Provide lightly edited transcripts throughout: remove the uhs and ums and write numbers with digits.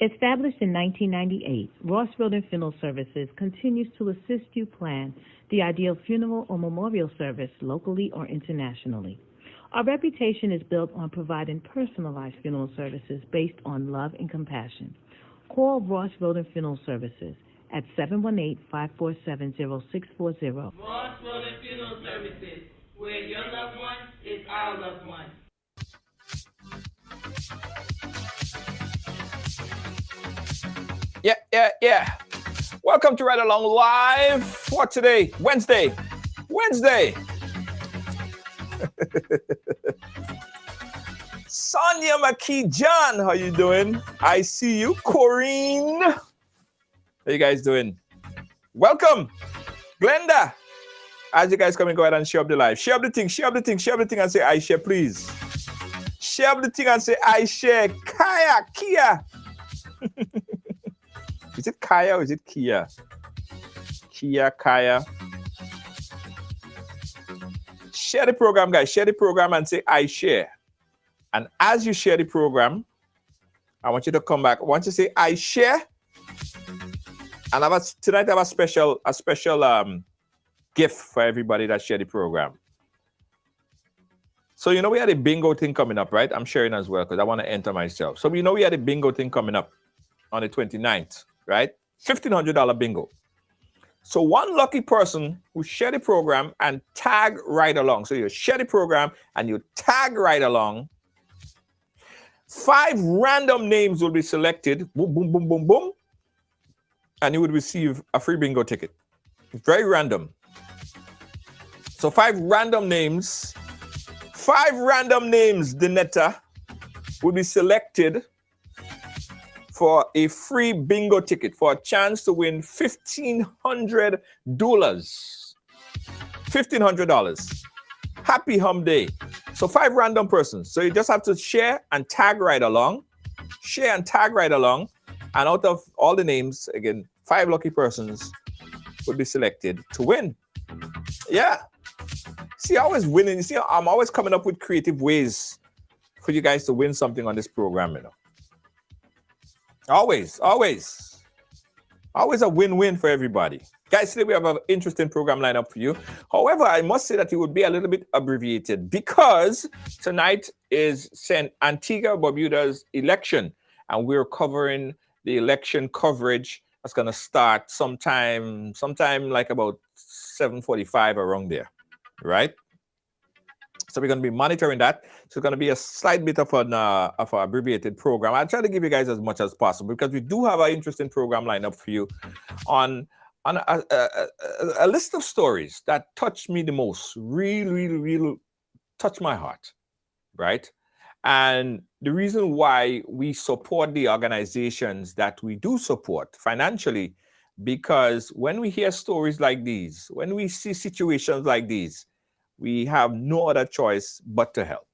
Established in 1998, Ross Road and Funeral Services continues to assist you plan the ideal funeral or memorial service locally or internationally. Our reputation is built on providing personalized funeral services based on love and compassion. Call Ross Road and Funeral Services at 718-547-0640. Ross Road and Funeral Services, where your loved one is our loved one. Yeah. Welcome to Ride Along Live for today, Wednesday. Sonia McKee John, how you doing? I see you. Corrine, how you guys doing? Welcome. Glenda, as you guys come and go ahead and share up the live. Share up the thing and say I share, please. Share up the thing and say I share. Kia. Is it Kaya or is it Kia? Kaya. Share the program, guys. Share the program and say, I share. And as you share the program, I want you to come back. I want you to say, I share. And tonight I have a special gift for everybody that share the program. So, we had a bingo thing coming up, right? I'm sharing as well because I want to enter myself. So, we had a bingo thing coming up on the 29th. Right? $1,500 bingo. So one lucky person who share the program and tag right along. So you share the program and you tag right along. 5 random names will be selected. Boom, boom, boom, boom, boom. And you would receive a free bingo ticket. Very random. So 5 random names, Danetta, will be selected for a free bingo ticket for a chance to win $1,500. $1,500. Happy hum day. So 5 random persons. So you just have to share and tag right along. And out of all the names, again, 5 lucky persons will be selected to win. Yeah. See, always winning. You see, I'm always coming up with creative ways for you guys to win something on this program, Always a win-win for everybody. Guys, today we have an interesting program lined up for you. However, I must say that it would be a little bit abbreviated because tonight is St. Antigua Barbuda's election, and we're covering the election coverage that's going to start sometime like about 7:45 around there, right? So we're going to be monitoring that. So it's going to be a slight bit of an abbreviated program. I'll try to give you guys as much as possible because we do have an interesting program lined up for you on a list of stories that touched me the most, really touched my heart, right? And the reason why we support the organizations that we do support financially, because when we hear stories like these, when we see situations like these, we have no other choice but to help.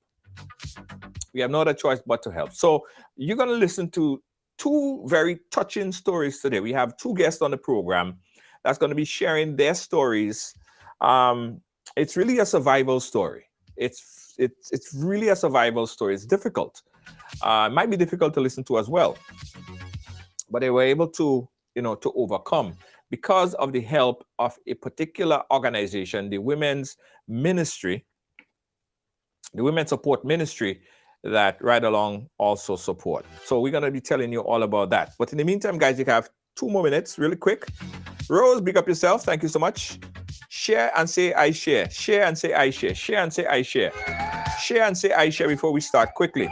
So you're going to listen to 2 very touching stories today. We have 2 guests on the program that's going to be sharing their stories. It's really a survival story. It's really a survival story. It's difficult. It might be difficult to listen to as well. But they were able to, to overcome because of the help of a particular organization, the Women's Ministry, the Women's Support Ministry that Ride Along also support. So we're going to be telling you all about that. But in the meantime, guys, you have 2 more minutes, really quick. Rose, big up yourself. Thank you so much. Share and say I share. Share and say I share. Share and say I share. Share and say I share before we start. Quickly.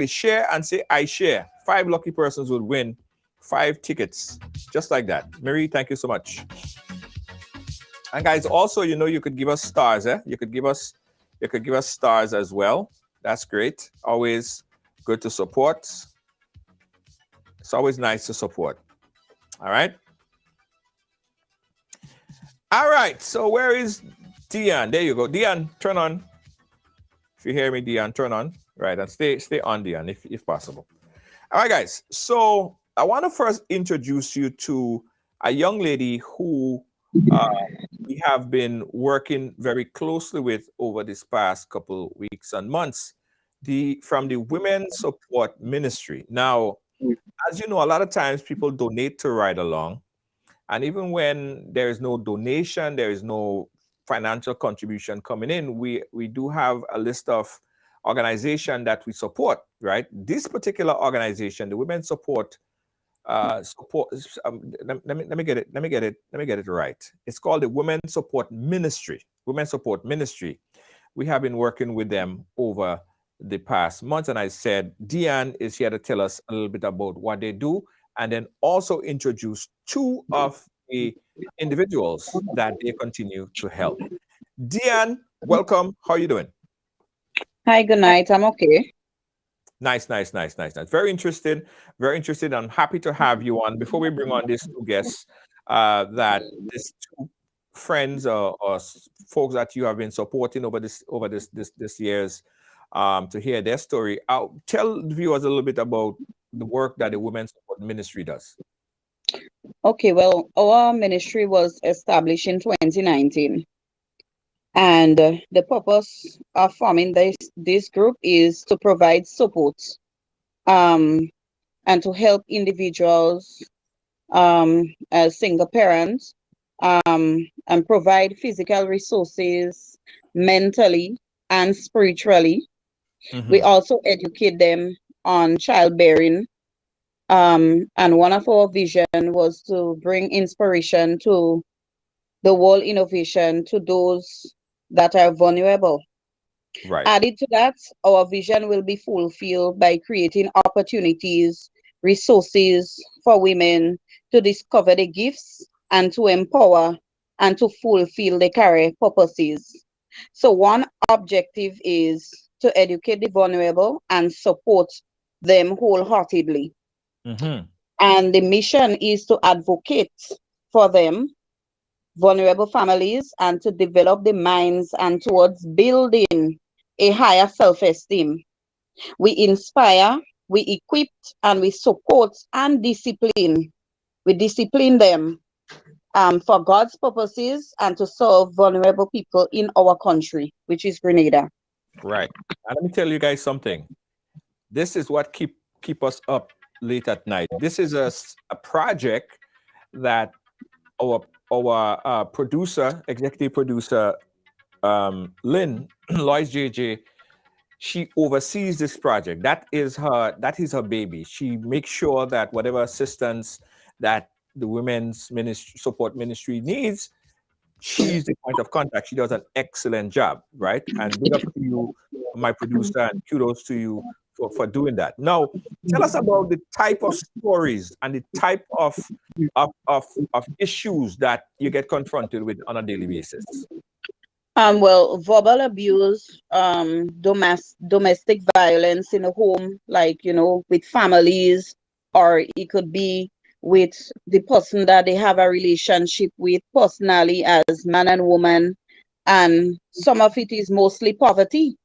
Share and say I share. 5 lucky persons will win 5 tickets, just like that. Marie, thank you so much. And guys, also, you know, you could give us stars, You could give us stars as well. That's great. Always good to support. It's always nice to support. All right. All right. So where is Dion? There you go. Dion, turn on. If you hear me, Dion, turn on. Right. And stay on, Dion, if possible. All right, guys. So I want to first introduce you to a young lady who we have been working very closely with over this past couple weeks and months, from the Women Support Ministry. Now, as you know, a lot of times people donate to Ride Along, and even when there is no donation, there is no financial contribution coming in, we do have a list of organizations that we support, right? This particular organization, the Women Support let me get it right. It's called the Women Support Ministry. Women Support Ministry. We have been working with them over the past months, and I said Dion is here to tell us a little bit about what they do, and then also introduce 2 of the individuals that they continue to help. Dion, welcome. How are you doing? Hi, good night. I'm okay. Nice. Very interested. I'm happy to have you on. Before we bring on these 2 guests, that these 2 friends or folks that you have been supporting over this years, to hear their story. I'll tell the viewers a little bit about the work that the Women's Support Ministry does. Okay, well, our ministry was established in 2019. And the purpose of forming this group is to provide support and to help individuals as single parents and provide physical resources mentally and spiritually. We also educate them on childbearing. And one of our vision was to bring inspiration to the world innovation to those that are vulnerable. Right. Added to that, our vision will be fulfilled by creating opportunities, resources for women to discover the gifts and to empower and to fulfill their career purposes. So one objective is to educate the vulnerable and support them wholeheartedly. And the mission is to advocate for them, vulnerable families, and to develop the minds and towards building a higher self-esteem. We inspire, we equip, and we support and discipline. We discipline them for God's purposes and to serve vulnerable people in our country, which is Grenada. Right. And let me tell you guys something. This is what keep us up late at night. This is a project that our producer, executive producer, Lynn Lois JJ, she oversees this project. That is her baby. She makes sure that whatever assistance that the Women's Support Ministry needs, she's the point of contact. She does an excellent job, right? And big up to you, my producer, and kudos to you for doing that. Now, tell us about the type of stories and the type of issues that you get confronted with on a daily basis. Well, verbal abuse, domestic violence in the home, like, with families, or it could be with the person that they have a relationship with personally as man and woman. And some of it is mostly poverty.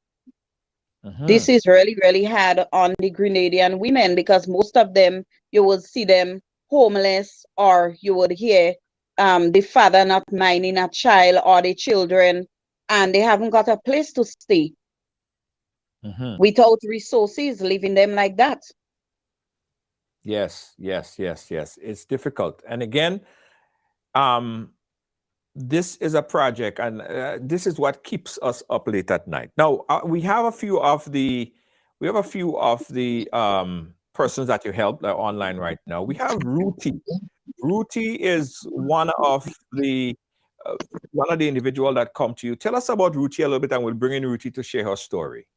This is really, really hard on the Grenadian women because most of them, you would see them homeless, or you would hear the father not minding a child or the children, and they haven't got a place to stay without resources, leaving them like that. Yes. It's difficult. And again, this is a project, and this is what keeps us up late at night. Now, we have a few of the persons that you help online right now. We have Ruti. Ruti is one of the individual that come to you. Tell us about Ruti a little bit, and we'll bring in Ruti to share her story.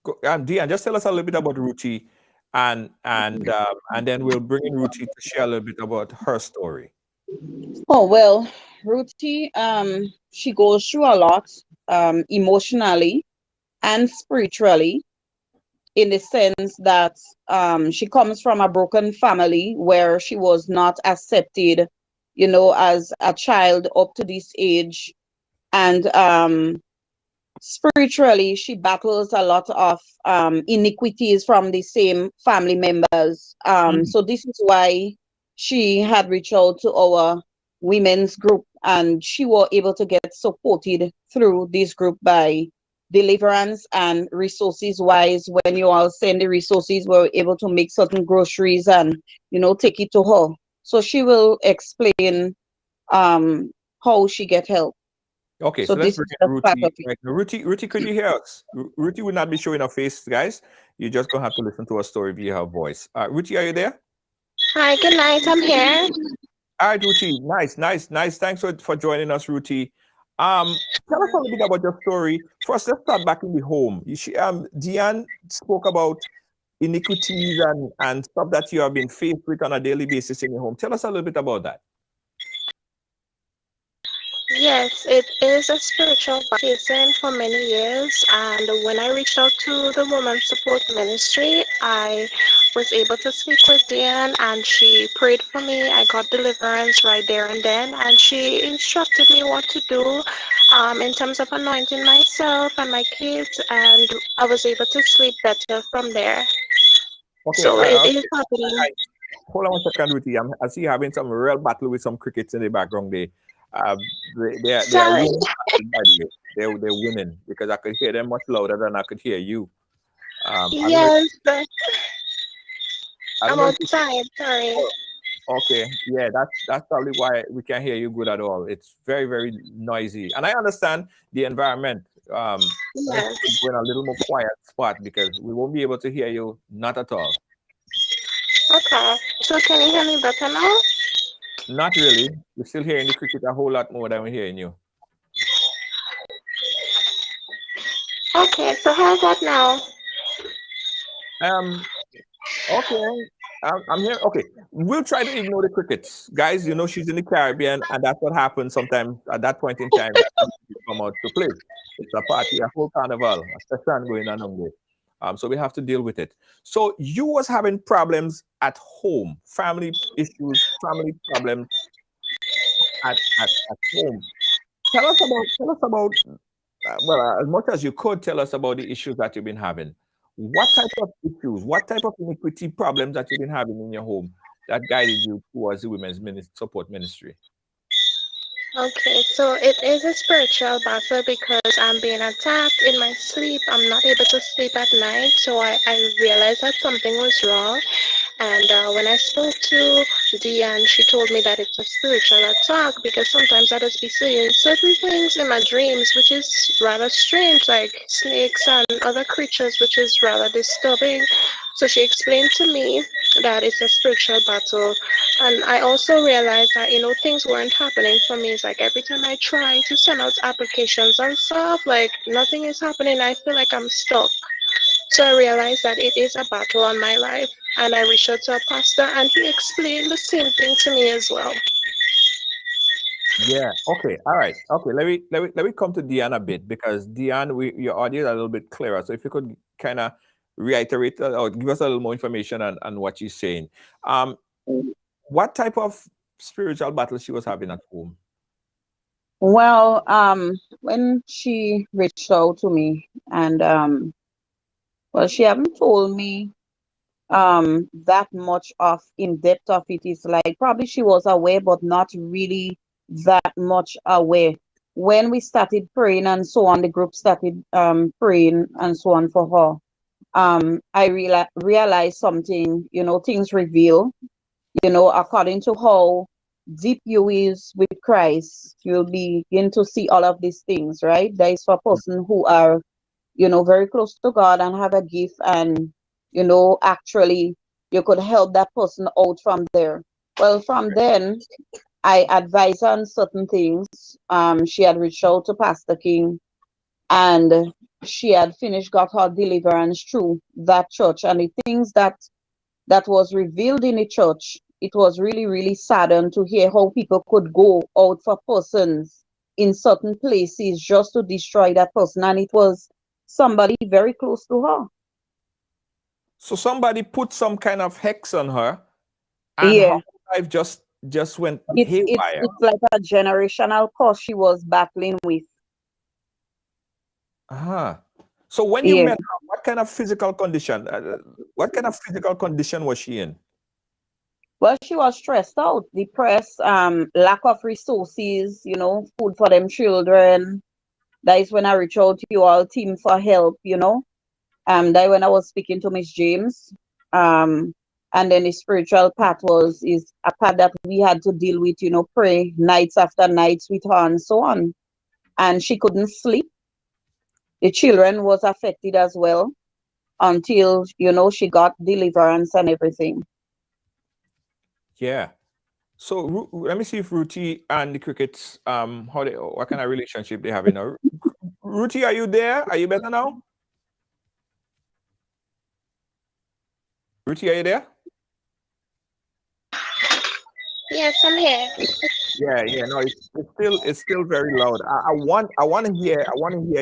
Deanne, just tell us a little bit about Ruti, and then we'll bring in Ruti to share a little bit about her story. Oh well, Ruthie, she goes through a lot, emotionally and spiritually, in the sense that she comes from a broken family where she was not accepted, as a child up to this age, and spiritually she battles a lot of iniquities from the same family members. Mm. So this is why she had reached out to our women's group, and she was able to get supported through this group by deliverance and resources wise. When you all send the resources, we're able to make certain groceries and take it to her, so she will explain how she get help. Okay, So so let's this bring is in the part Ruti of it. right now. Ruti, could you hear us? Ruti would not be showing her face, guys. You're just gonna have to listen to her story via her voice. Ruti, are you there? Hi, good night. I'm here. All right, Ruti. Nice, nice, nice. Thanks for joining us, Ruti. Tell us a little bit about your story. First, let's start back in the home. Deanne spoke about iniquities and stuff that you have been faced with on a daily basis in your home. Tell us a little bit about that. Yes, it is a spiritual facing for many years. And when I reached out to the Women's Support Ministry, I was able to speak with Diane and she prayed for me. I got deliverance right there and then. And she instructed me what to do in terms of anointing myself and my kids. And I was able to sleep better from there. Okay, So it is happening. hold on one second, Ruti. I see you having some real battle with some crickets in the background there. Uh, they are Sorry. women, by the way. They're women because I could hear them much louder than I could hear you. I don't know. Yes, I don't I'm know if you. outside. Sorry. Oh, okay, yeah, that's probably why we can't hear you good at all. It's very very noisy, and I understand the environment. Let's Yes. go in a little more quiet spot because we won't be able to hear you. Not at all. Okay. So can you hear me better now? Not really. We're still hearing the cricket a whole lot more than we're hearing you. Okay. So how about now? Um, Okay, I'm here. Okay, we'll try to ignore the crickets, guys. You know she's in the Caribbean, and that's what happens sometimes. At that point in time, you come out to play. It's a party, a whole carnival, a session going on there. So we have to deal with it. So you was having problems at home, family issues, family problems at home. Tell us about well, as much as you could tell us about the issues that you've been having. What type of issues, what type of iniquity problems that you've been having in your home that guided you towards the support ministry? Okay, so it is a spiritual battle because I'm being attacked in my sleep. I'm not able to sleep at night, so I realized that something was wrong. And when I spoke to Diane, she told me that it's a spiritual attack because sometimes I just be seeing certain things in my dreams, which is rather strange, like snakes and other creatures, which is rather disturbing. So she explained to me that it's a spiritual battle. And I also realized that, things weren't happening for me. It's like every time I try to send out applications and stuff, like nothing is happening. I feel like I'm stuck. So I realized that it is a battle on my life. And I reached out to a pastor and he explained the same thing to me as well. Yeah. Okay. All right. Okay. Let me come to Deanne a bit because Deanne, your audio is a little bit clearer. So if you could kind of reiterate or give us a little more information on what she's saying. Um, what type of spiritual battle she was having at home? Well, when she reached out to me, and well, she haven't told me that much of in depth of it. Is like probably she was aware, but not really that much aware. When we started praying and so on, the group started praying and so on for her. I realized something, things reveal, according to how deep you is with Christ, you'll begin to see all of these things, right? That is for a person who are, very close to God and have a gift, and, actually you could help that person out from there. Well, from then, I advise on certain things. She had reached out to Pastor King, and she had finished got her deliverance through that church, and the things that was revealed in the church, it was really, really saddened to hear how people could go out for persons in certain places just to destroy that person, and it was somebody very close to her. So somebody put some kind of hex on her, and her Yeah, life just went it's haywire. like a generational curse she was battling with. Uh-huh. So when you Yeah. met her, what kind of physical condition? What kind of physical condition was she in? Well, she was stressed out, depressed, lack of resources, food for them children. That is when I reached out to you all team for help. That when I was speaking to Miss James. And then the spiritual part is a part that we had to deal with, pray nights after nights with her and so on. And she couldn't sleep. The children was affected as well until, she got deliverance and everything. Yeah. So let me see if Ruthie and the crickets, what kind of relationship they have. Ruthie, are you there? Are you better now? Ruthie, are you there? Yes, I'm here. Yeah. No, it's still very loud. I want to hear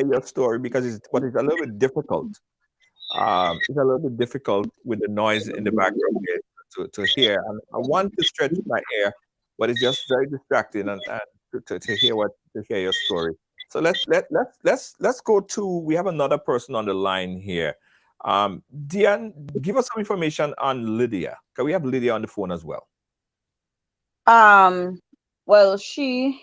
your story because it's a little bit difficult. It's a little bit difficult with the noise in the background here to hear. And I want to stretch my ear, but it's just very distracting and to hear your story. So let's go to, we have another person on the line here. Diane, give us some information on Lydia. Can we have Lydia on the phone as well? Well, she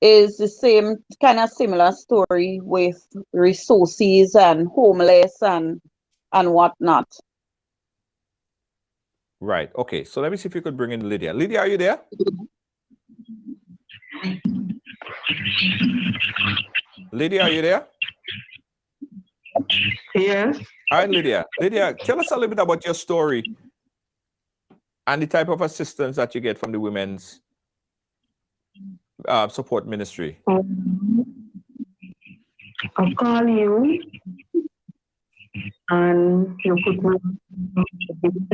is the same kind of similar story with resources and homeless and whatnot. Right. Okay. So let me see if you could bring in Lydia. Lydia, are you there? Lydia, are you there? Yes. All right, Lydia. Lydia, tell us a little bit about your story and the type of assistance that you get from the Women's Support Ministry. I'll call you and you put my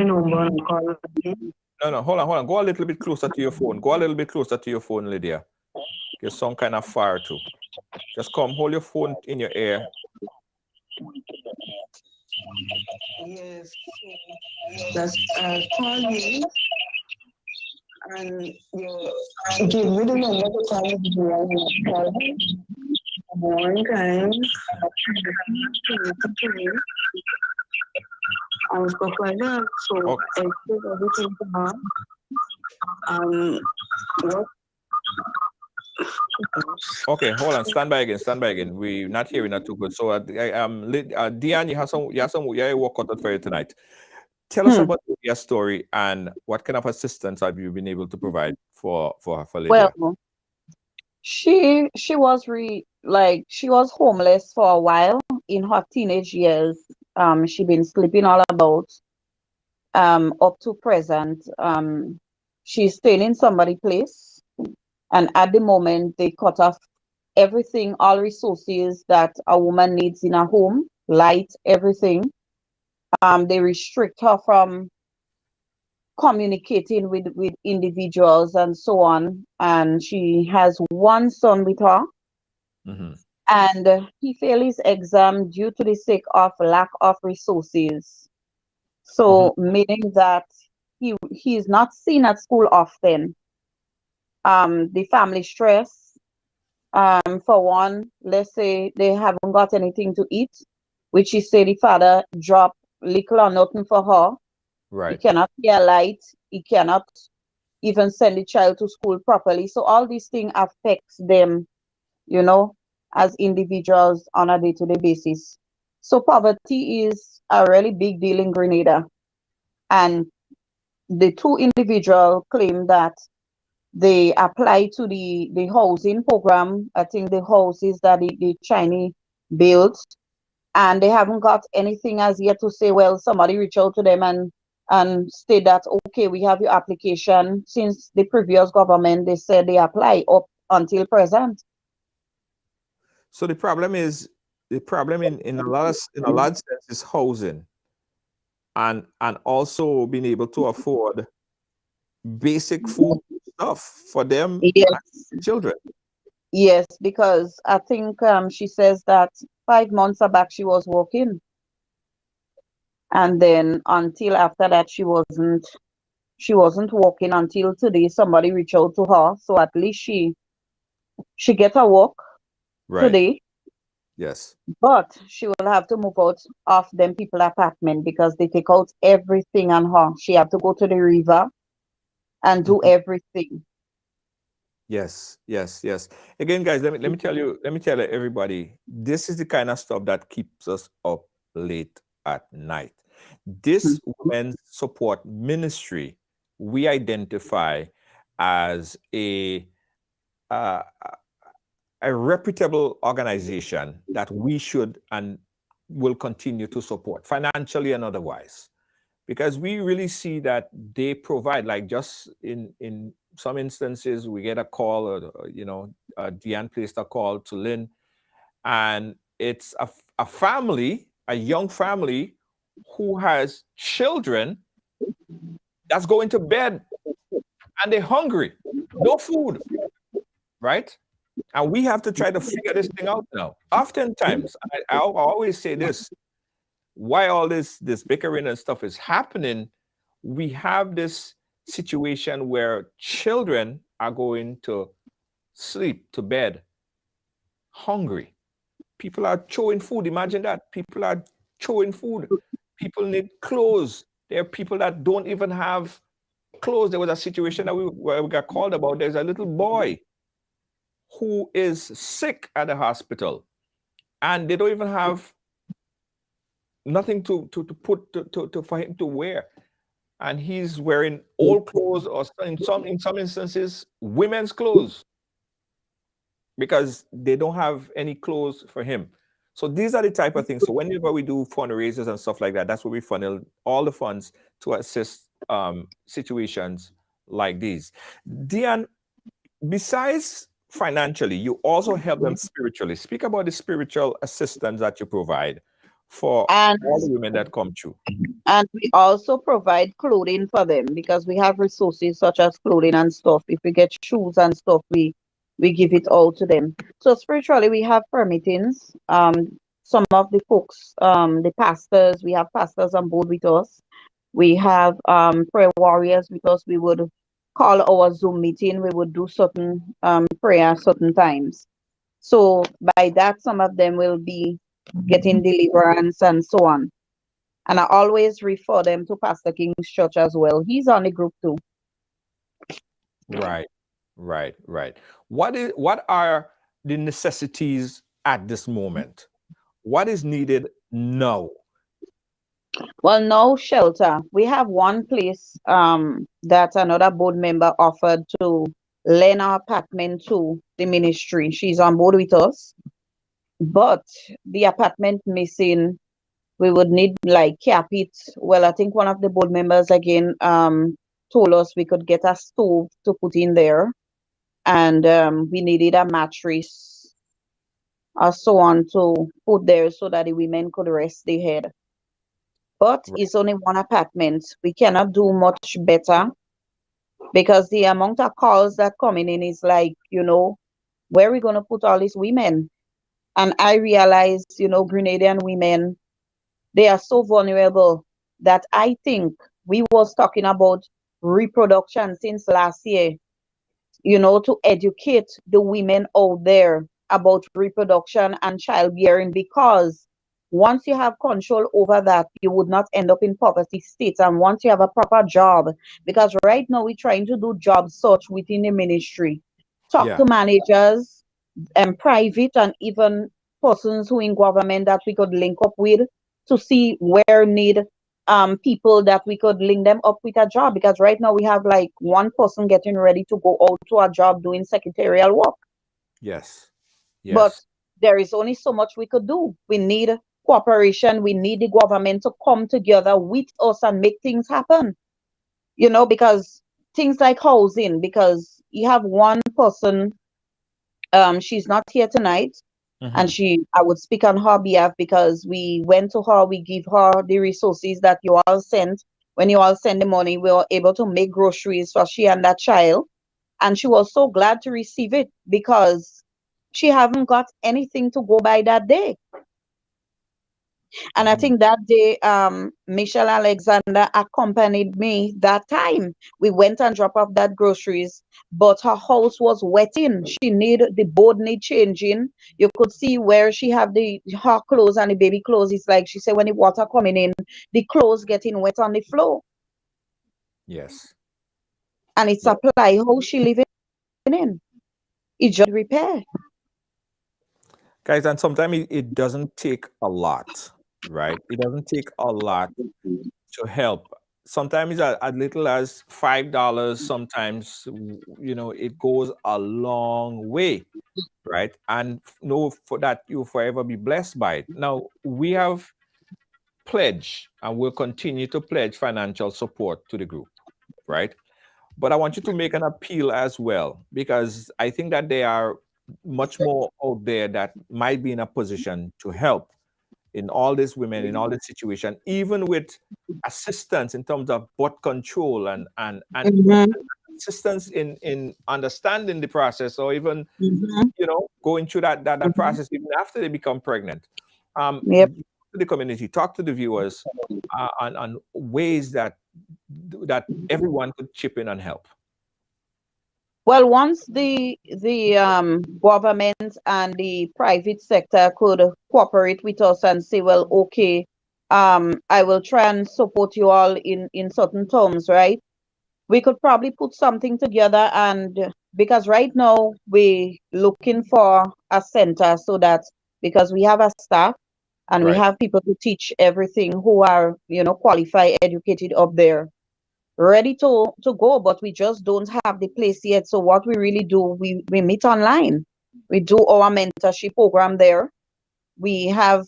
number and call again. No, hold on. Go a little bit closer to your phone. Go a little bit closer to your phone, Lydia. Get some kind of fire too. Just come, hold your phone in your ear. Yes. Just call me and you give me the number to call me. One time, and stuff like that. So Okay. I take everything to her. What? Okay, hold on. Stand by again. We're not hearing that too good. So, Diane, you have some work cut out for you tonight. Tell us about your story and what kind of assistance have you been able to provide for Lydia? Well, she was she was homeless for a while in her teenage years. She been sleeping all about up to present. She's staying in somebody's place, and at the moment they cut off everything, all resources that a woman needs in a home, light, everything. They restrict her from communicating with individuals and so on. And she has one son with her. Mm-hmm. And he failed his exam due to the sake of lack of resources. So meaning that he is not seen at school often. The family stress, for one, let's say they haven't got anything to eat, which he said the father dropped little or nothing for her. Right. He cannot pay a light. He cannot even send the child to school properly. So all these things affects them, as individuals on a day-to-day basis. So poverty is a really big deal in Grenada. And the two individuals claim that they apply to the housing program. I think the houses that the Chinese built, and they haven't got anything as yet to say, well, somebody reach out to them and state that, okay, we have your application. Since the previous government, they said they apply up until present. So the problem is the problem in a lot of sense is housing and also being able to afford basic food stuff for them and Yes, children. yes, because I think she says that 5 months back she was working, and then until after that she wasn't working until today somebody reached out to her, so at least she get a work Right. today, Yes. but she will have to move out of them people apartment because they take out everything on her. She have to go to the river and do Mhm. everything. Yes, yes, yes. Again, guys, let me tell everybody, this is the kind of stuff that keeps us up late at night. This women's support ministry we identify as uh, a reputable organization that we should and will continue to support financially and otherwise, because we really see that they provide, like just in some instances we get a call, or Deanne placed a call to Lynn, and it's a family, a young family who has children that's going to bed and they're hungry, no food, right? And we have to try to figure this thing out now. Oftentimes, I always say this: why all this bickering and stuff is happening, we have this situation where children are going to sleep to bed hungry. People are chewing food. Imagine that. People are chewing food. People need clothes. There are people that don't even have clothes. There was a situation that where we got called about. There's a little boy who is sick at the hospital, and they don't even have nothing to put for him to wear, and he's wearing old clothes, or in some instances women's clothes, because they don't have any clothes for him. So these are the type of things. So whenever we do fundraisers and stuff like that, that's where we funnel all the funds to assist situations like these. Diane, besides financially, you also help them spiritually. Speak about the spiritual assistance that you provide for And all the women that come through. and we also provide clothing for them because we have resources such as clothing and stuff. If we get shoes and stuff, we give it all to them. So spiritually, we have prayer meetings. Some of the folks, the pastors, we have pastors on board with us. We have prayer warriors because we would call our Zoom meeting. We would do certain prayer certain times. So by that, some of them will be getting deliverance and so on. And I always refer them to Pastor King's church as well. He's on the group too. Right, right. What are the necessities at this moment? What is needed now? Well, no shelter. We have one place that another board member offered to lend our apartment to the ministry. She's on board with us, but the apartment missing, we would need like cap it. Well, I think one of the board members again told us we could get a stove to put in there, and we needed a mattress or so on to put there so that the women could rest their head. But Right. it's only one apartment. We cannot do much better because the amount of calls that coming in is like, where are we gonna put all these women? And I realize, Grenadian women, they are so vulnerable that I think we was talking about reproduction since last year, to educate the women out there about reproduction and childbearing, because once you have control over that, you would not end up in poverty states. And once you have a proper job, because right now we're trying to do job search within the ministry, talk Yeah. to managers and private and even persons who in government that we could link up with to see where need people that we could link them up with a job, because right now we have like one person getting ready to go out to a job doing secretarial work, Yes. but Yes. there is only so much we could do. We need cooperation. We need the government to come together with us and make things happen, because things like housing, because you have one person, she's not here tonight, And I would speak on her behalf because we went to her, we give her the resources that you all sent. When you all send the money, we were able to make groceries for she and that child. And she was so glad to receive it because she haven't got anything to go by that day. And I think that day, Michelle Alexander accompanied me that time. We went and dropped off that groceries, but her house was wetting. The board need changing. You could see where she have her clothes and the baby clothes. It's like she said when the water coming in, the clothes getting wet on the floor. Yes. And it's a ply house she living in. It just repair. Guys, and sometimes it doesn't take a lot, right? It doesn't take a lot to help. Sometimes it's as little as $5. Sometimes, it goes a long way, right? And know for that you'll forever be blessed by it. Now, we have pledged and will continue to pledge financial support to the group, right? But I want you to make an appeal as well, because I think that there are much more out there that might be in a position to help in all these women, in all this situation, even with assistance in terms of birth control and Mhm, assistance in understanding the process, or even mhm. going through that process even after they become pregnant. Yep. To the community, talk to the viewers on ways that everyone could chip in and help. Well, once the government and the private sector could cooperate with us and say, well, okay, I will try and support you all in certain terms, right? We could probably put something together, and because right now we looking for a center so that because we have a staff and we Right. have people to teach everything who are qualified, educated up there, ready to go, but we just don't have the place yet. So what we really do, we meet online. We do our mentorship program there. We have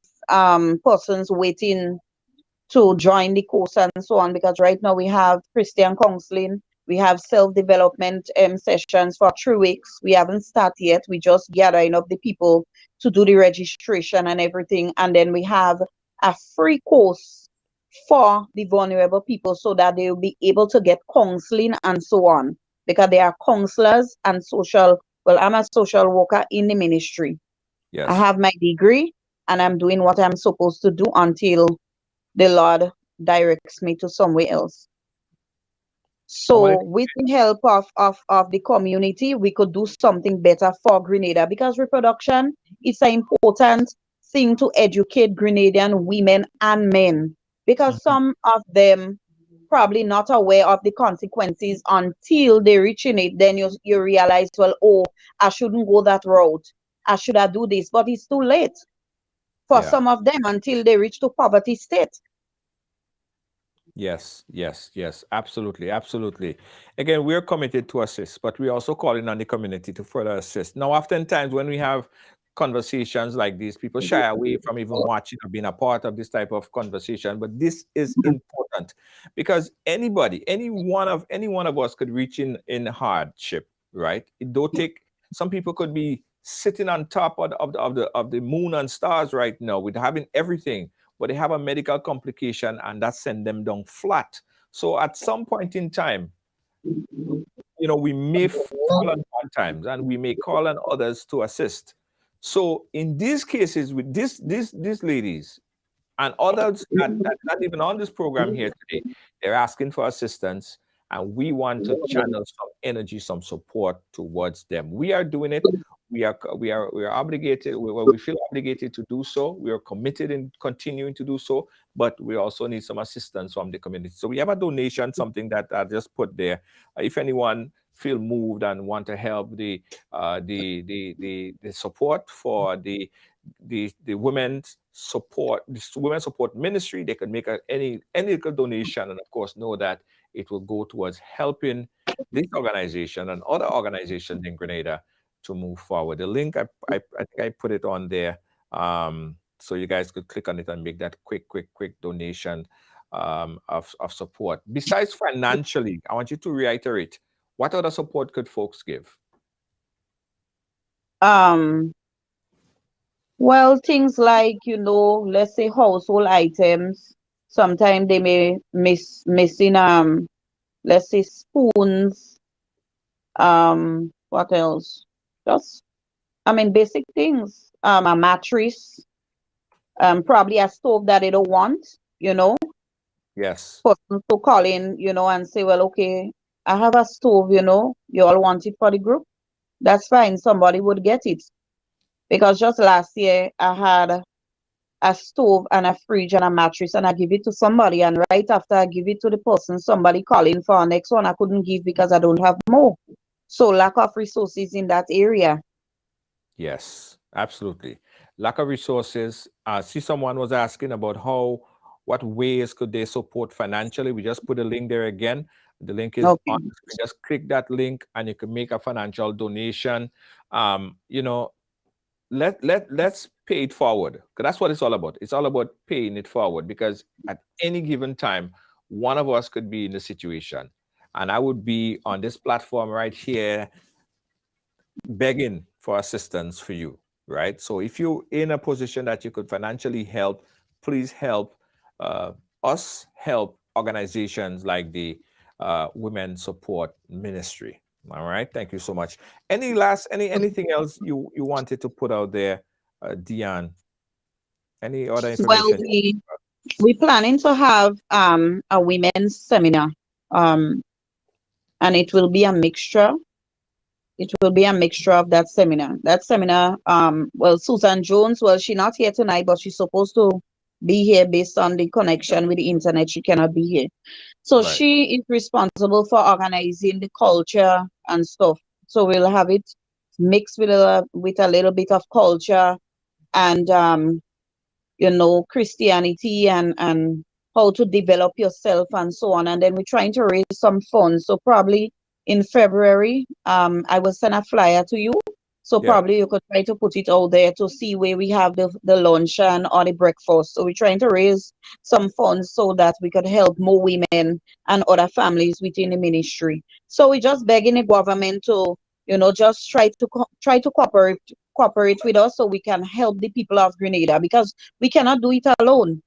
persons waiting to join the course and so on, because right now we have Christian counseling, we have self-development sessions for 3 weeks. We haven't started yet. We just gathering up the people to do the registration and everything, and then we have a free course for the vulnerable people so that they will be able to get counseling and so on, because they are counselors and I'm a social worker in the ministry. I Yes. have my degree and I'm doing what I'm supposed to do until the Lord directs me to somewhere else. How So with the help of the community, we could do something better for Grenada, because reproduction is an important thing to educate Grenadian women and men, because some of them probably not aware of the consequences until they reach in it. Then you realize, well, oh, I shouldn't go that route. I should have do this, but it's too late for Yeah. some of them until they reach to poverty state. Yes, yes, yes, absolutely, absolutely. Again, we're committed to assist, but we're also calling on the community to further assist. Now, oftentimes when we have conversations like these, people shy away from even watching or being a part of this type of conversation. But this is important, because any one of us could reach in hardship, right? It don't take. Some people could be sitting on top of the moon and stars right now with having everything, but they have a medical complication and that send them down flat. So at some point in time, we may fall on hard times and we may call on others to assist. So in these cases with these ladies and others that not even on this program here today, they're asking for assistance, and we want to channel some energy, some support towards them. We are doing it. We are obligated. We feel obligated to do so. We are committed in continuing to do so, but we also need some assistance from the community. So we have a donation, something that I just put there. If anyone feel moved and want to help the support for the women's support ministry, they can make any little donation, and of course know that it will go towards helping this organization and other organizations in Grenada to move forward. The link I think I put it on there, so you guys could click on it and make that quick donation of support. Besides financially, I want you to reiterate, what other support could folks give? Um, Well, things like, let's say household items. Sometimes they may missing let's say spoons, what else? Just I mean basic things. A mattress, probably a stove that they don't want, you know. Yes. Person to call in, and say, well, okay, I have a stove, you all want it for the group. That's fine. Somebody would get it. Because just last year I had a stove and a fridge and a mattress and I give it to somebody, and right after I give it to the person, somebody calling for a next one I couldn't give because I don't have more. So lack of resources in that area. Yes, absolutely. Lack of resources. See, someone was asking about what ways could they support financially. We just put a link there again. The link is Okay. on the screen. Just click that link and you can make a financial donation. You know, let's pay it forward, because that's what it's all about. It's all about paying it forward, because at any given time, one of us could be in the situation, and I would be on this platform right here begging for assistance for you, right? So if you're in a position that you could financially help, please help uh, us help organizations like the Women Support Ministry. All right, thank you so much. Anything else you wanted to put out there, Dion? Any other Well, information? we planning to have a women's seminar, um and it will be a mixture. It will be a mixture of that seminar. That seminar, well, Susan Jones, well, she's not here tonight, but she's supposed to be here based on the connection with the internet. She cannot be here. So Right. she is responsible for organizing the culture and stuff. So we'll have it mixed with a little bit of culture and Christianity and how to develop yourself and so on. And then we're trying to raise some funds. So probably in February, I will send a flyer to you. So Yeah. probably you could try to put it out there to see where we have the luncheon or the breakfast. So we're trying to raise some funds so that we could help more women and other families within the ministry. So we're just begging the government to, just try to cooperate with us so we can help the people of Grenada, because we cannot do it alone.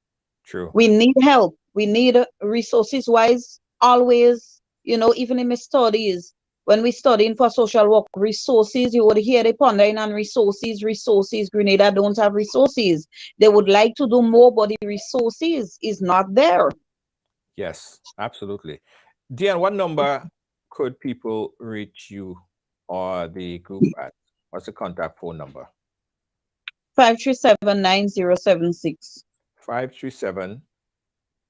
True. We need help. We need resources wise always, even in my studies. When we studying for social work, resources, you would hear the pondering on resources. Grenada don't have resources. They would like to do more, but the resources is not there. Yes, absolutely. Dion, what number could people reach you or the group at? What's the contact phone number? 537-9076. 537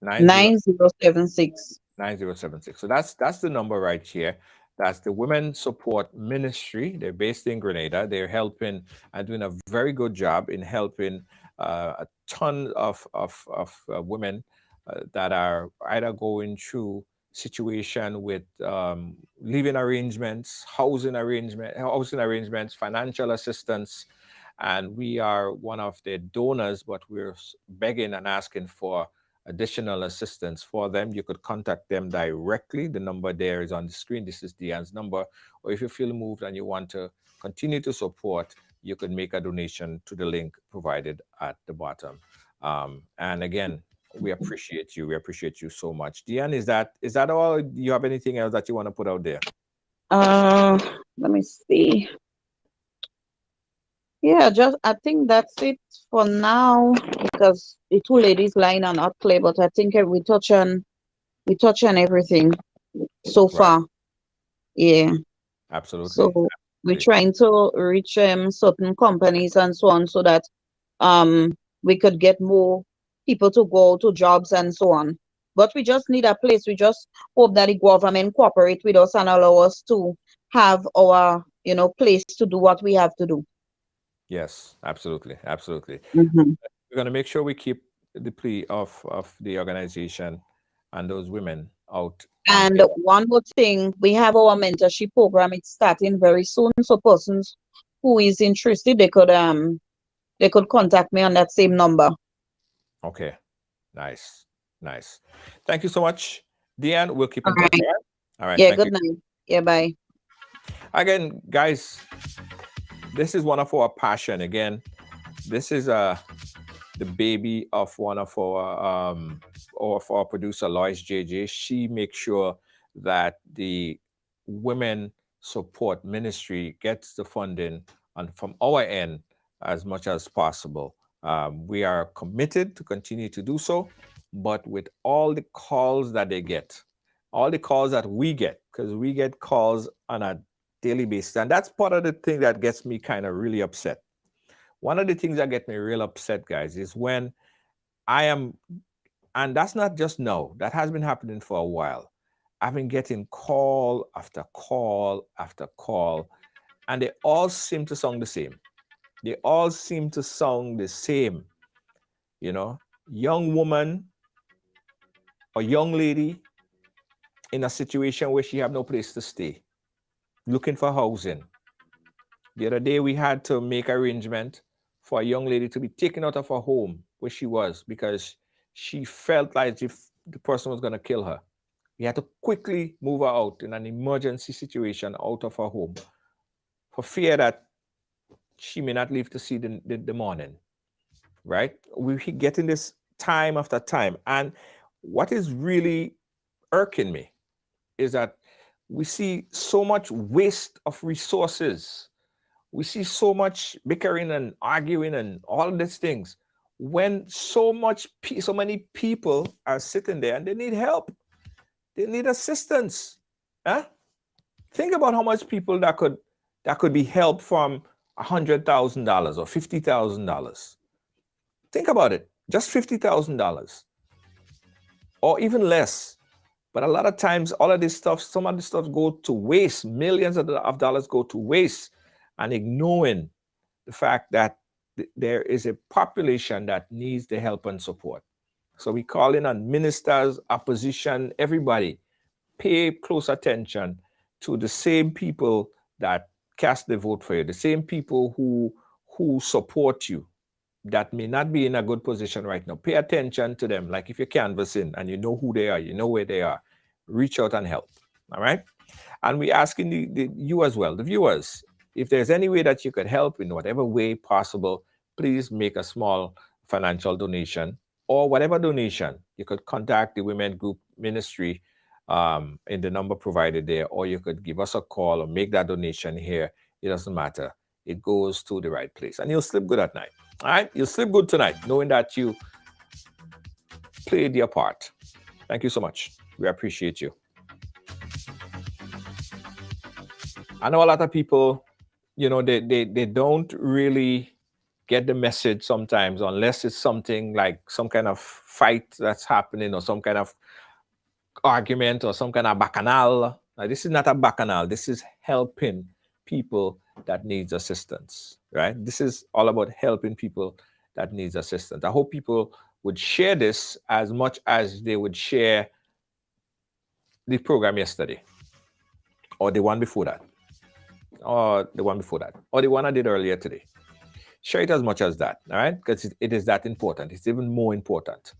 9076. 9076. So that's the number right here. That's the Women Support Ministry. They're based in Grenada. They're helping and doing a very good job in helping a ton of women that are either going through situation with living arrangements, housing arrangements, financial assistance. And we are one of their donors, but we're begging and asking for additional assistance for them. You could contact them directly. The number there is on the screen. This is Deanne's number. Or if you feel moved and you want to continue to support, you could make a donation to the link provided at the bottom. And again, we appreciate you. We appreciate you so much. Deanne, is that all? Do you have anything else that you want to put out there? Let me see. Yeah, just I think that's it for now, because the two ladies line are not clear, but I think we touch on everything so Right. far. Yeah. Absolutely. So we're Absolutely. trying to reach certain companies and so on, so that we could get more people to go to jobs and so on. But we just need a place. We just hope that the government cooperate with us and allow us to have our place to do what we have to do. Yes, absolutely. Absolutely. Mhm. We're going to make sure we keep the plea of the organization and those women out on And air. one more thing, we have our mentorship program. It's starting very soon. So persons who is interested, they could contact me on that same number. Okay. Nice. Nice. Thank you so much, Deanne. We'll keep All in touch. right. All right. All right. Yeah, Thank you. good night. Yeah, bye. Again, guys, this is one of our passion. Again, This is the baby of one of our producer, Lois JJ. She makes sure that the women support ministry gets the funding and from our end as much as possible. We are committed to continue to do so, but with all the calls that they get, all the calls that we get, because we get calls on a daily basis, and that's part of the thing that gets me kind of really upset. One of the things that get me real upset, guys, is when I am, and that's not just now, that has been happening for a while. I've been getting call after call after call, and they all seem to sound the same. They all seem to sound the same. You know, young woman or young lady in a situation where she have no place to stay, looking for housing. The other day we had to make arrangement for a young lady to be taken out of her home where she was because she felt like if the person was going to kill her. We had to quickly move her out in an emergency situation out of her home for fear that she may not live to see the morning, right? We keep getting this time after time. And what is really irking me is that we see so much waste of resources. We see so much bickering and arguing and all of these things when so many people are sitting there and they need help. They need assistance. Huh? Think about how much people that could be helped from $100,000 or $50,000. Think about it, just $50,000 or even less. But a lot of times, all of this stuff, some of this stuff go to waste. Millions of dollars go to waste, and ignoring the fact that there is a population that needs the help and support. So we call in on ministers, opposition, everybody, pay close attention to the same people that cast the vote for you, the same people who support you that may not be in a good position right now. Pay attention to them. Like if you're canvassing and you know who they are, you know where they are, reach out and help. All right. And we asking you as well, the viewers, if there's any way that you could help in whatever way possible, please make a small financial donation or whatever donation. You could contact the Women Group Ministry in the number provided there, or you could give us a call or make that donation here. It doesn't matter. It goes to the right place and you'll sleep good at night. All right, you'll sleep good tonight knowing that you played your part. Thank you so much. We appreciate you. I know a lot of people, you know, they don't really get the message sometimes unless it's something like some kind of fight that's happening or some kind of argument or some kind of bacchanal. Now, this is not a bacchanal. This is helping people that needs assistance, right? This is all about helping people that needs assistance. I hope people would share this as much as they would share the program yesterday or the one before that or the one before that or the one I did earlier today. Share it as much as that, all right? Because it is that important. It's even more important.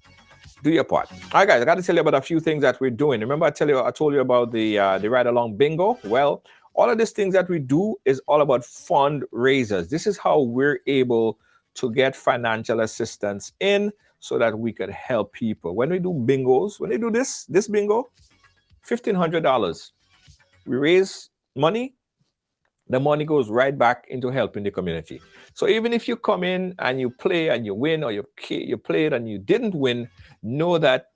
Do your part. All right, guys, I got to tell you about a few things that we're doing. Remember I told you about the Ride Along Bingo? Well, all of these things that we do is all about fundraisers. This is how we're able to get financial assistance in so that we could help people. When we do bingos, when they do this bingo, $1,500. We raise money, the money goes right back into helping the community. So even if you come in and you play and you win, or you played and you didn't win, know that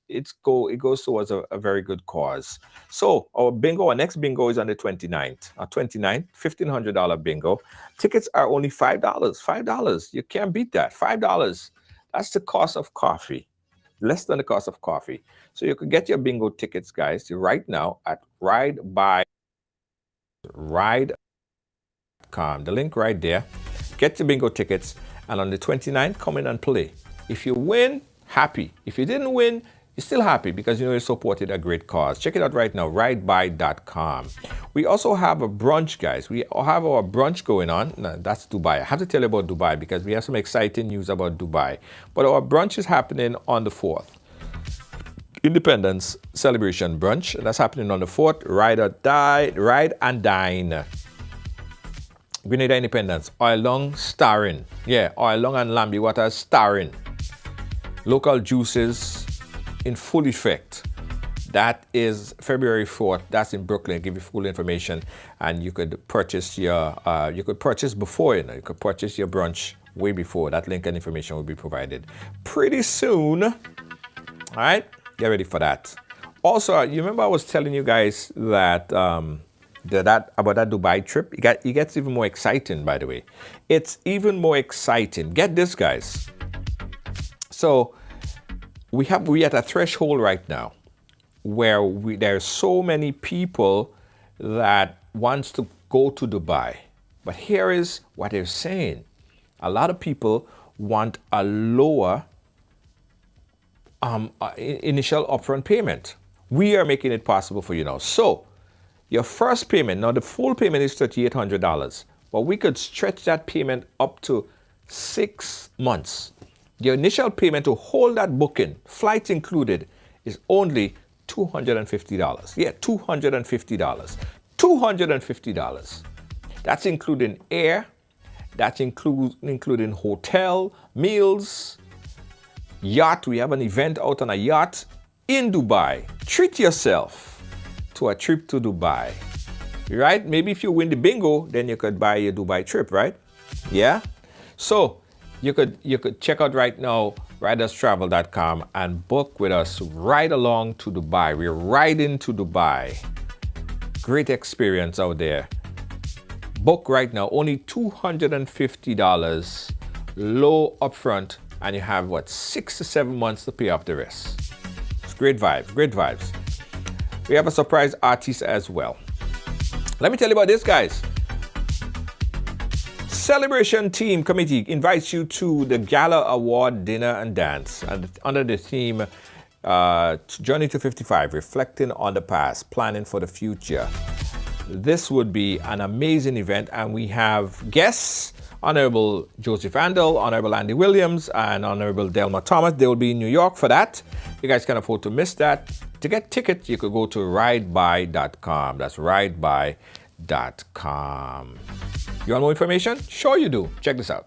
it goes towards a very good cause. So our next bingo is on the 29th. $1,500 bingo. Tickets are only $5. $5. You can't beat that. $5. That's the cost of coffee. Less than the cost of coffee. So you could get your bingo tickets, guys, right now at Ride.com. The link right there. Get your bingo tickets, and on the 29th, come in and play. If you win, happy. If you didn't win, you're still happy because you know you supported a great cause. Check it out right now, rideby.com. We also have a brunch, guys. We have our brunch going on. No, that's Dubai. I have to tell you about Dubai because we have some exciting news about Dubai. But our brunch is happening on the 4th. Independence Celebration Brunch. That's happening on the 4th. Ride and dine. Grenada Independence. Oil Long starring. Yeah, Oil Long and Lambi Water starring. Local juices in full effect. That is February 4th. That's in Brooklyn. I'll give you full information, and you could purchase your. You could purchase before. You could purchase your brunch way before. That link and information will be provided pretty soon. All right, get ready for that. Also, you remember I was telling you guys that about that Dubai trip. It gets even more exciting. By the way, it's even more exciting. Get this, guys. So we at a threshold right now where there's so many people that wants to go to Dubai. But here is what they're saying. A lot of people want a lower initial upfront payment. We are making it possible for you now. So your first payment, now the full payment is $3,800, but we could stretch that payment up to 6 months. Your initial payment to hold that booking, flights included, is only $250. Yeah, $250. $250. That's including air, that's including hotel, meals, yacht. We have an event out on a yacht in Dubai. Treat yourself to a trip to Dubai, right? Maybe if you win the bingo, then you could buy a Dubai trip, right? Yeah. So you could check out right now riderstravel.com and book with us right along to Dubai. We're riding to Dubai. Great experience out there. Book right now, only $250, low upfront, and you have 6 to 7 months to pay off the rest. It's great vibes, great vibes. We have a surprise artist as well. Let me tell you about this, guys. Celebration Team Committee invites you to the Gala Award Dinner and Dance under the theme Journey to 55, reflecting on the past, planning for the future. This would be an amazing event, and we have guests, Honorable Joseph Andel, Honorable Andy Williams, and Honorable Delma Thomas. They will be in New York for that. You guys can afford to miss that. To get tickets, you could go to rideby.com. That's rideby.com. You want more information? Sure you do. Check this out.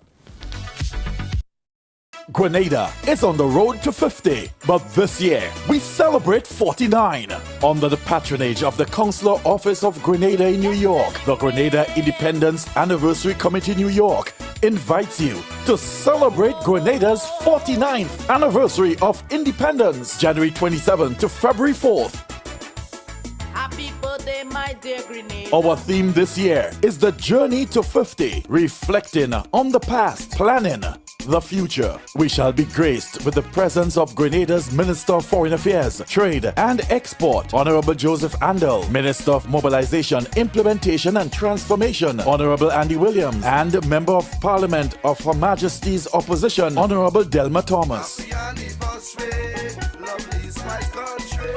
Grenada is on the road to 50, but this year we celebrate 49. Under the patronage of the Consular Office of Grenada in New York, the Grenada Independence Anniversary Committee New York invites you to celebrate Grenada's 49th anniversary of independence, January 27th to February 4th. Happy birthday, my dear Grenada. Our theme this year is the Journey to 50, reflecting on the past, planning the future. We shall be graced with the presence of Grenada's Minister of Foreign Affairs, Trade and Export, Honorable Joseph Andel, Minister of Mobilization, Implementation and Transformation, Honorable Andy Williams, and Member of Parliament of Her Majesty's Opposition, Honorable Delma Thomas.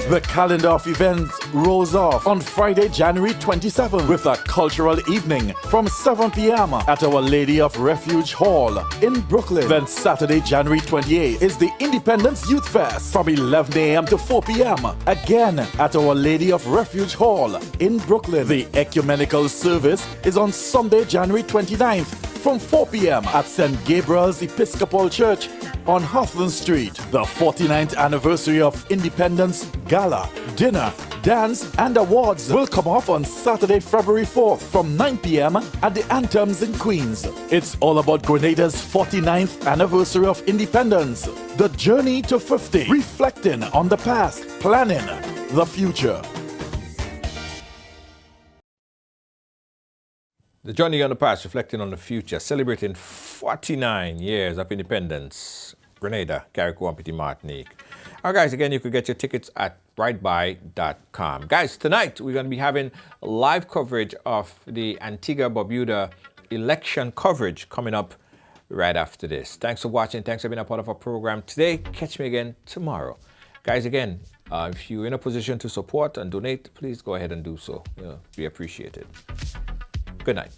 The calendar of events rolls off on Friday, January 27th with a cultural evening from 7 p.m. at Our Lady of Refuge Hall in Brooklyn. Then Saturday, January 28th is the Independence Youth Fest from 11 a.m. to 4 p.m. again at Our Lady of Refuge Hall in Brooklyn. The ecumenical service is on Sunday, January 29th from 4 p.m. at St. Gabriel's Episcopal Church on Hawthorne Street. The 49th anniversary of Independence Gala, Dinner, Dance and Awards will come off on Saturday, February 4th from 9 p.m. at the Anthems in Queens. It's all about Grenada's 49th anniversary of independence. The Journey to 50, reflecting on the past, planning the future. The Journey on the Past, reflecting on the future, celebrating 49 years of independence. Grenada, Carriacou, Petit Martinique. All right, guys, again, you could get your tickets at rideby.com. Guys, tonight we're going to be having live coverage of the Antigua-Barbuda election coverage coming up right after this. Thanks for watching. Thanks for being a part of our program today. Catch me again tomorrow. Guys, again, if you're in a position to support and donate, please go ahead and do so. We appreciate it. Good night.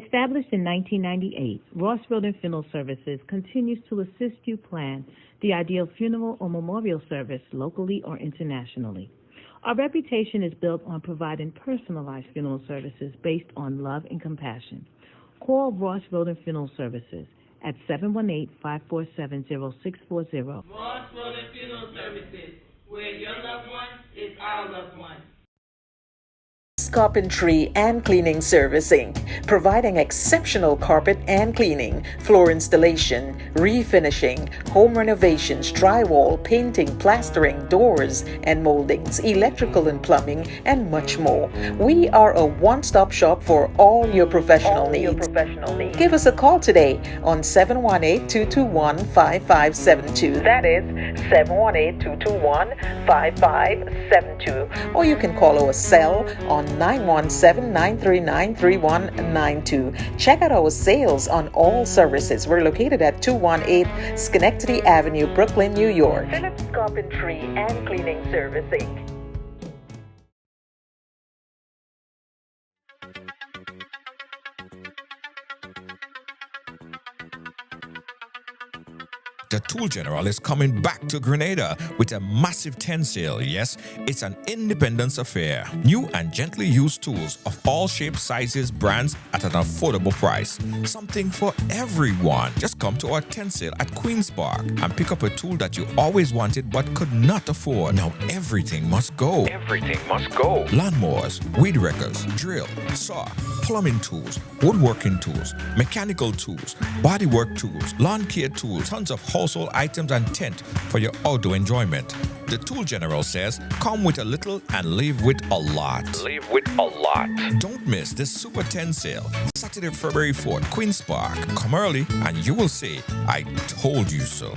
Established in 1998, Ross Road and Funeral Services continues to assist you plan the ideal funeral or memorial service locally or internationally. Our reputation is built on providing personalized funeral services based on love and compassion. Call Ross Road and Funeral Services at 718-547-0640. Ross Road and Funeral Services, where your loved one is our loved one. Carpentry and Cleaning Service Inc., providing exceptional carpet and cleaning, floor installation, refinishing, home renovations, drywall, painting, plastering, doors and moldings, electrical and plumbing, and much more. We are a one-stop shop for all your professional needs. Give us a call today on 718-221-5572. That is 718-221-5572. Or you can call our cell on 917-939-3192. Check out our sales on all services. We're located at 218 Schenectady Avenue, Brooklyn, New York. Phillips Carpentry and Cleaning Service Inc. The Tool General is coming back to Grenada with a massive 10 sale. Yes, it's an independence affair. New and gently used tools of all shapes, sizes, brands at an affordable price. Something for everyone. Just come to our 10 sale at Queen's Park and pick up a tool that you always wanted but could not afford. Now everything must go. Everything must go. Lawnmowers, weed wreckers, drill, saw, plumbing tools, woodworking tools, mechanical tools, bodywork tools, lawn care tools, tons of household items and tent for your outdoor enjoyment. The Tool General says, come with a little and leave with a lot. Leave with a lot. Don't miss this Super 10 sale, Saturday, February 4th, Queen's Park. Come early and you will say, I told you so.